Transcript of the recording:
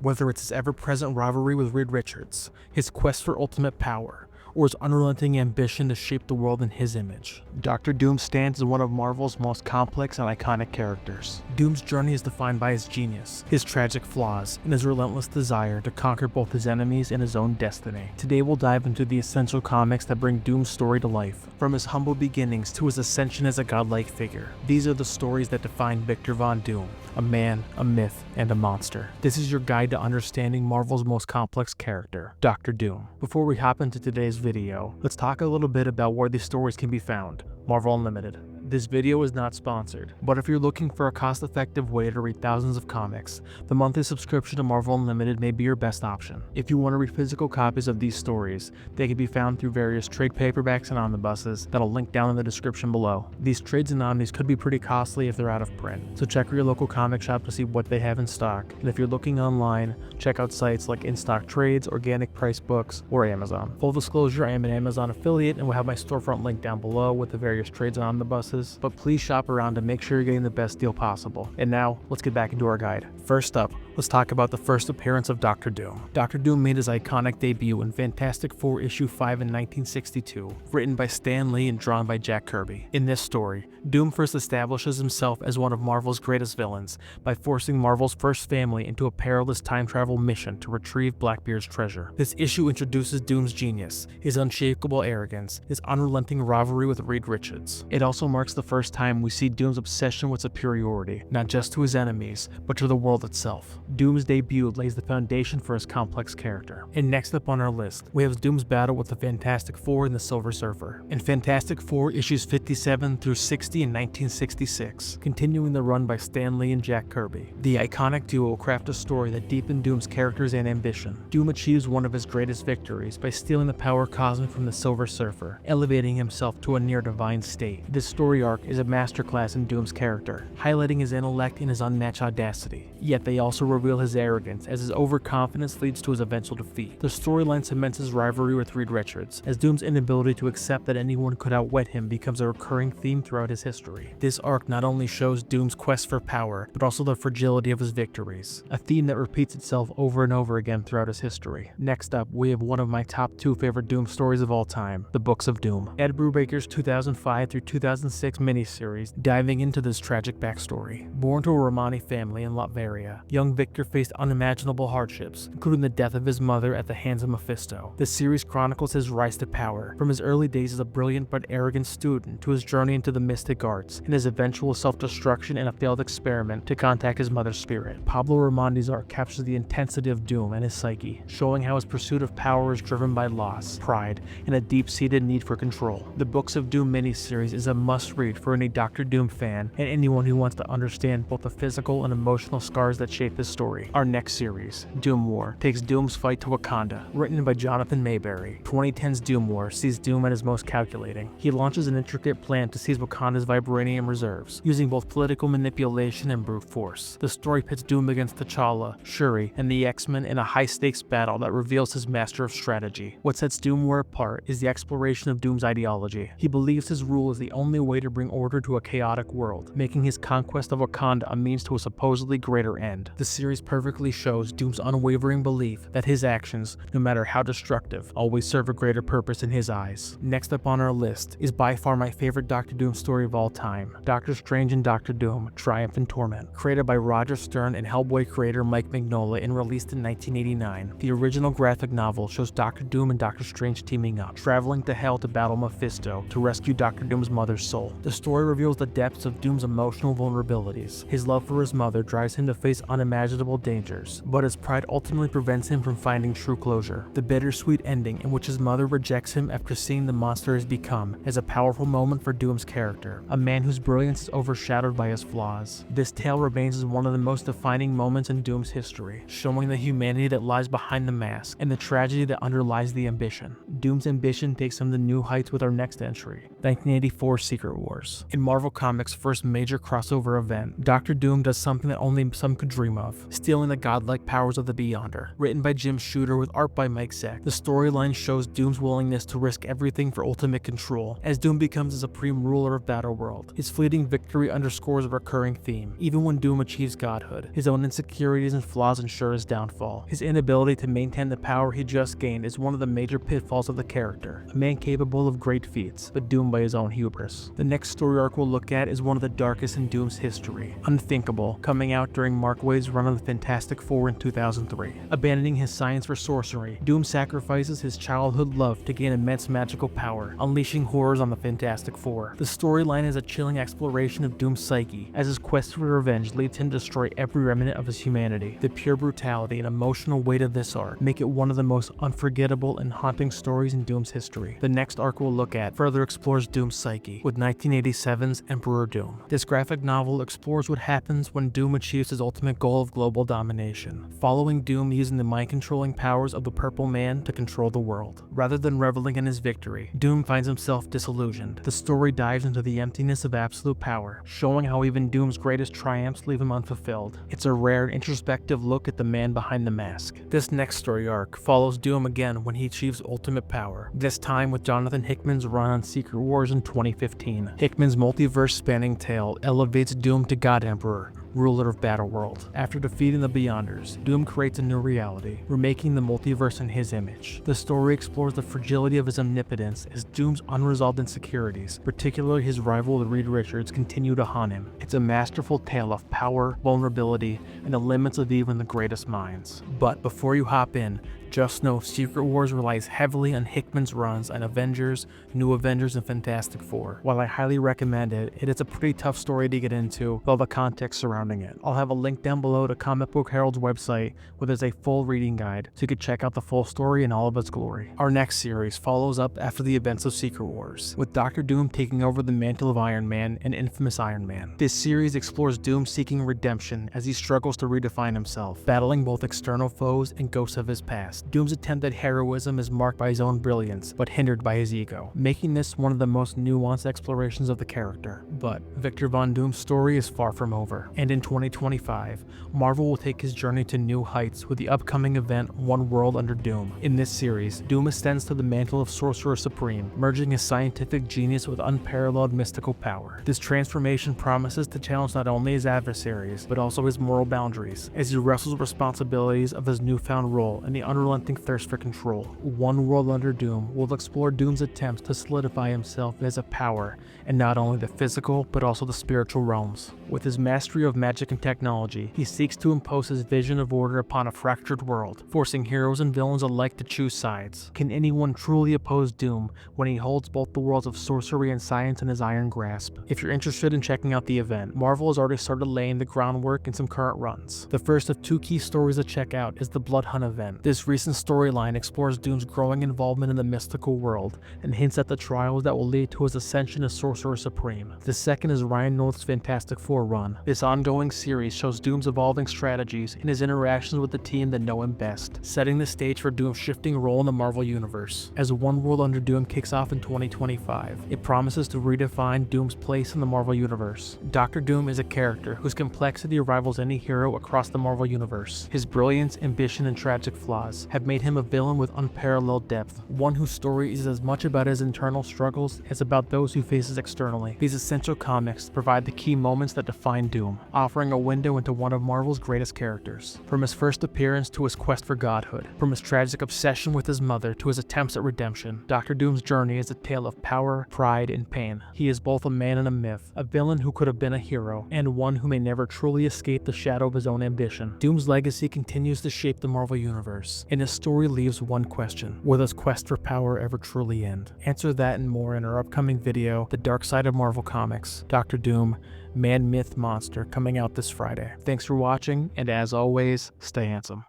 Whether it's his ever-present rivalry with Reed Richards, his quest for ultimate power, or his unrelenting ambition to shape the world in his image, Dr. Doom stands as one of Marvel's most complex and iconic characters. Doom's journey is defined by his genius, his tragic flaws, and his relentless desire to conquer both his enemies and his own destiny. Today we'll dive into the essential comics that bring Doom's story to life, from his humble beginnings to his ascension as a godlike figure. These are the stories that define Victor Von Doom, a man, a myth, and a monster. This is your guide to understanding Marvel's most complex character, Dr. Doom. Before we hop into today's video, let's talk a little bit about where these stories can be found. Marvel Unlimited. This video is not sponsored, but if you're looking for a cost-effective way to read thousands of comics, the monthly subscription to Marvel Unlimited may be your best option. If you want to read physical copies of these stories, they can be found through various trade paperbacks and omnibuses that'll link down in the description below. These trades and omnis could be pretty costly if they're out of print, so check your local comic shop to see what they have in stock, and if you're looking online, check out sites like In Stock Trades, Organic Price Books, or Amazon. Full disclosure, I am an Amazon affiliate and will have my storefront link down below with the various trades and omnibuses, but please shop around to make sure you're getting the best deal possible. And now, let's get back into our guide. First up, let's talk about the first appearance of Dr. Doom. Dr. Doom made his iconic debut in Fantastic Four issue 5 in 1962, written by Stan Lee and drawn by Jack Kirby. In this story, Doom first establishes himself as one of Marvel's greatest villains by forcing Marvel's first family into a perilous time travel mission to retrieve Blackbeard's treasure. This issue introduces Doom's genius, his unshakable arrogance, his unrelenting rivalry with Reed Richards. It also marks the first time we see Doom's obsession with superiority, not just to his enemies, but to the world itself. Doom's debut lays the foundation for his complex character. And next up on our list, we have Doom's battle with the Fantastic Four and the Silver Surfer. In Fantastic Four issues 57 through 60 in 1966, continuing the run by Stan Lee and Jack Kirby, the iconic duo craft a story that deepened Doom's characters and ambition. Doom achieves one of his greatest victories by stealing the power cosmic from the Silver Surfer, elevating himself to a near-divine state. This story arc is a masterclass in Doom's character, highlighting his intellect and his unmatched audacity. Yet they also reveal his arrogance as his overconfidence leads to his eventual defeat. The storyline cements his rivalry with Reed Richards, as Doom's inability to accept that anyone could outwit him becomes a recurring theme throughout his history. This arc not only shows Doom's quest for power, but also the fragility of his victories, a theme that repeats itself over and over again throughout his history. Next up, we have one of my top 2 favorite Doom stories of all time, the Books of Doom. Ed Brubaker's 2005 through 2006 miniseries diving into this tragic backstory. Born to a Romani family in Latveria, young Victor faced unimaginable hardships, including the death of his mother at the hands of Mephisto. The series chronicles his rise to power, from his early days as a brilliant but arrogant student to his journey into the mystic arts and his eventual self-destruction in a failed experiment to contact his mother's spirit. Pablo Ramondi's arc captures the intensity of Doom and his psyche, showing how his pursuit of power is driven by loss, pride, and a deep-seated need for control. The Books of Doom miniseries is a must-read for any Dr. Doom fan and anyone who wants to understand both the physical and emotional scars that shape his story. Our next series, Doom War, takes Doom's fight to Wakanda. Written by Jonathan Mayberry, 2010's Doom War sees Doom at his most calculating. He launches an intricate plan to seize Wakanda's vibranium reserves, using both political manipulation and brute force. The story pits Doom against T'Challa, Shuri, and the X-Men in a high-stakes battle that reveals his master of strategy. What sets Doom War apart is the exploration of Doom's ideology. He believes his rule is the only way to bring order to a chaotic world, making his conquest of Wakanda a means to a supposedly greater end. The series perfectly shows Doom's unwavering belief that his actions, no matter how destructive, always serve a greater purpose in his eyes. Next up on our list is by far my favorite Dr. Doom story of all time, Doctor Strange and Dr. Doom, Triumph and Torment. Created by Roger Stern and Hellboy creator Mike Mignola and released in 1989, the original graphic novel shows Dr. Doom and Doctor Strange teaming up, traveling to Hell to battle Mephisto to rescue Dr. Doom's mother's soul. The story reveals the depths of Doom's emotional vulnerabilities. His love for his mother drives him to face unimaginable dangers, but his pride ultimately prevents him from finding true closure. The bittersweet ending in which his mother rejects him after seeing the monster he's become is a powerful moment for Doom's character, a man whose brilliance is overshadowed by his flaws. This tale remains as one of the most defining moments in Doom's history, showing the humanity that lies behind the mask and the tragedy that underlies the ambition. Doom's ambition takes him to new heights with our next entry, 1984 Secret Wars. In Marvel Comics' first major crossover event, Dr. Doom does something that only some could dream of. stealing the godlike powers of the Beyonder. Written by Jim Shooter with art by Mike Zeck, the storyline shows Doom's willingness to risk everything for ultimate control, as Doom becomes the supreme ruler of Battleworld. His fleeting victory underscores a recurring theme. Even when Doom achieves godhood, his own insecurities and flaws ensure his downfall. His inability to maintain the power he just gained is one of the major pitfalls of the character, a man capable of great feats, but doomed by his own hubris. The next story arc we'll look at is one of the darkest in Doom's history, Unthinkable, coming out during Mark Waid's run of the Fantastic Four in 2003. Abandoning his science for sorcery, Doom sacrifices his childhood love to gain immense magical power, unleashing horrors on the Fantastic Four. The storyline is a chilling exploration of Doom's psyche, as his quest for revenge leads him to destroy every remnant of his humanity. The pure brutality and emotional weight of this arc make it one of the most unforgettable and haunting stories in Doom's history. The next arc we'll look at further explores Doom's psyche, with 1987's Emperor Doom. This graphic novel explores what happens when Doom achieves his ultimate goal of global domination, following Doom using the mind-controlling powers of the Purple Man to control the world. Rather than reveling in his victory, Doom finds himself disillusioned. The story dives into the emptiness of absolute power, showing how even Doom's greatest triumphs leave him unfulfilled. It's a rare, introspective look at the man behind the mask. This next story arc follows Doom again when he achieves ultimate power, this time with Jonathan Hickman's run on Secret Wars in 2015. Hickman's multiverse-spanning tale elevates Doom to God Emperor, ruler of Battleworld. After defeating the Beyonders, Doom creates a new reality, remaking the multiverse in his image. The story explores the fragility of his omnipotence as Doom's unresolved insecurities, particularly his rival Reed Richards, continue to haunt him. It's a masterful tale of power, vulnerability, and the limits of even the greatest minds. But before you hop in, just know Secret Wars relies heavily on Hickman's runs on Avengers, New Avengers, and Fantastic Four. While I highly recommend it, it is a pretty tough story to get into with all the context surrounding it. I'll have a link down below to Comic Book Herald's website where there's a full reading guide so you can check out the full story in all of its glory. Our next series follows up after the events of Secret Wars, with Dr. Doom taking over the mantle of Iron Man and infamous Iron Man. This series explores Doom seeking redemption as he struggles to redefine himself, battling both external foes and ghosts of his past. Doom's attempt at heroism is marked by his own brilliance, but hindered by his ego, making this one of the most nuanced explorations of the character. But Victor Von Doom's story is far from over, and in 2025, Marvel will take his journey to new heights with the upcoming event One World Under Doom. In this series, Doom ascends to the mantle of Sorcerer Supreme, merging his scientific genius with unparalleled mystical power. This transformation promises to challenge not only his adversaries, but also his moral boundaries, as he wrestles with responsibilities of his newfound role and the unrelenting thirst for control. One World Under Doom will explore Doom's attempts to solidify himself as a power in not only the physical, but also the spiritual realms. With his mastery of magic and technology, he seeks to impose his vision of order upon a fractured world, forcing heroes and villains alike to choose sides. Can anyone truly oppose Doom when he holds both the worlds of sorcery and science in his iron grasp? If you're interested in checking out the event, Marvel has already started laying the groundwork in some current runs. The first of two key stories to check out is the Blood Hunt event. This recent storyline explores Doom's growing involvement in the mystical world and hints at the trials that will lead to his ascension as Sorcerer Supreme. The second is Ryan North's Fantastic Four run. This ongoing series shows Doom's evolving strategies and his interactions with the team that know him best, setting the stage for Doom's shifting role in the Marvel Universe. As One World Under Doom kicks off in 2025, it promises to redefine Doom's place in the Marvel Universe. Dr. Doom is a character whose complexity rivals any hero across the Marvel Universe. His brilliance, ambition, and tragic flaws have made him a villain with unparalleled depth, one whose story is as much about his internal struggles as about those he faces externally. These essential comics provide the key moments that define Doom, offering a window into one of Marvel's greatest characters. From his first appearance to his quest for godhood, from his tragic obsession with his mother to his attempts at redemption, Dr. Doom's journey is a tale of power, pride, and pain. He is both a man and a myth, a villain who could have been a hero, and one who may never truly escape the shadow of his own ambition. Doom's legacy continues to shape the Marvel Universe, and his story leaves one question: will his quest for power ever truly end? Answer that and more in our upcoming video, The Dark Side of Marvel Comics, Dr. Doom, Man, Myth, Monster, coming out this Friday. Thanks for watching, and as always, stay handsome.